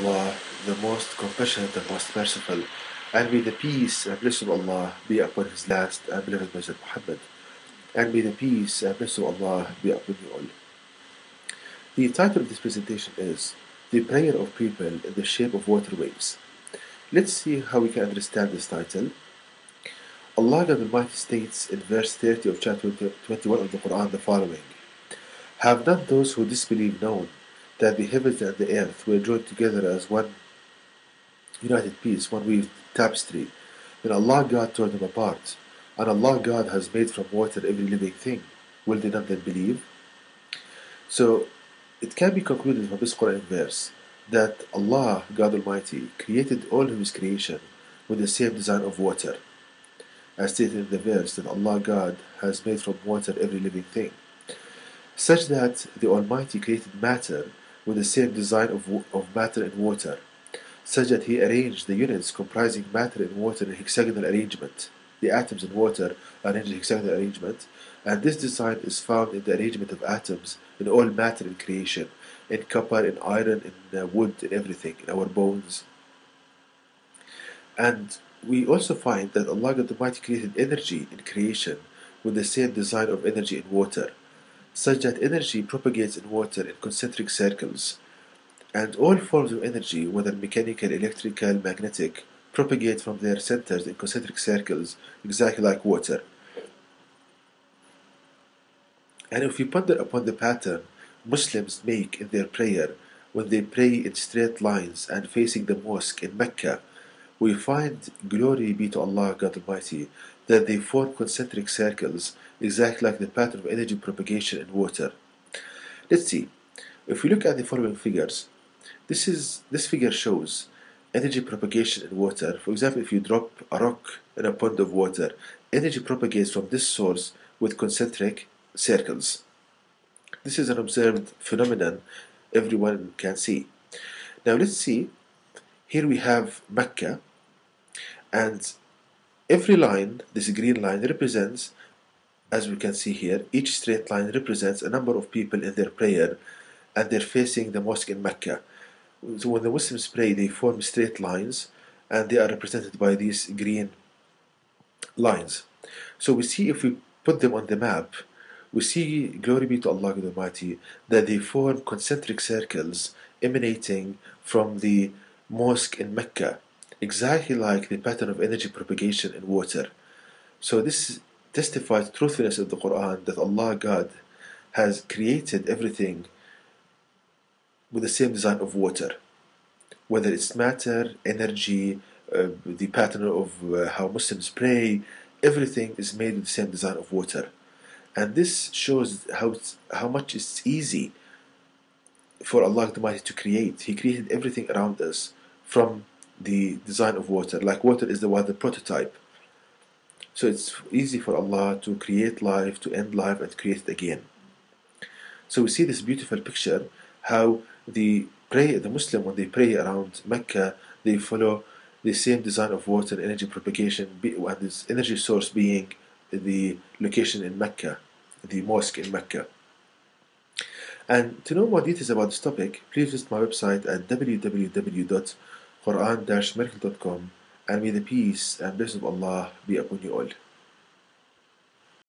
Allah, the most compassionate and most merciful, and may the peace and blessing of Allah be upon His last and beloved Messenger Muhammad, and may the peace and blessing of Allah be upon you all. The title of this presentation is The Prayer of People in the Shape of Water Waves. Let's see how we can understand this title. Allah God Almighty states in verse 30 of chapter 21 of the Quran the following: Have not those who disbelieve known that the heavens and the earth were joined together as one united piece, one weaved tapestry? Then Allah God tore them apart, and Allah God has made from water every living thing. Will they not then believe? So, it can be concluded from this Quran verse that Allah God Almighty created all of His creation with the same design of water, as stated in the verse that Allah God has made from water every living thing, such that the Almighty created matter with the same design of matter and water, such that He arranged the units comprising matter and water in hexagonal arrangement. The atoms in water are arranged in hexagonal arrangement, and this design is found in the arrangement of atoms in all matter in creation, in copper, in iron, in wood, in everything, in our bones. And we also find that Allah God Almighty created energy in creation with the same design of energy in water, such that energy propagates in water in concentric circles, and all forms of energy, whether mechanical, electrical, magnetic, propagate from their centers in concentric circles, exactly like water. And if we ponder upon the pattern Muslims make in their prayer when they pray in straight lines and facing the mosque in Mecca, we find, glory be to Allah God Almighty, that they form concentric circles exactly like the pattern of energy propagation in water. Let's see. If we look at the following figures, this figure shows energy propagation in water. For example, if you drop a rock in a pond of water, energy propagates from this source with concentric circles. This is an observed phenomenon everyone can see. Now let's see. Here we have Mecca, and every line, this green line, represents, as we can see here, each straight line represents a number of people in their prayer, and they're facing the mosque in Mecca. So when the Muslims pray, they form straight lines, and they are represented by these green lines. So we see, if we put them on the map, we see, glory be to Allah Almighty, that they form concentric circles emanating from the mosque in Mecca, exactly like the pattern of energy propagation in water. So this testifies truthfulness of the Quran, that Allah God has created everything with the same design of water, whether it's matter, energy, the pattern of how Muslims pray, everything is made with the same design of water. And this shows how much it's easy for Allah Almighty to create. He created everything around us from the design of water. Like water is the prototype. So it's easy for Allah to create life, to end life, and create it again. So we see this beautiful picture, how the Muslim, when they pray around Mecca, they follow the same design of water and energy propagation, and this energy source being the location in Mecca, the mosque in Mecca. And to know more details about this topic, please visit my website at www.quran-miracle.com, and may the peace and blessings of Allah be upon you all.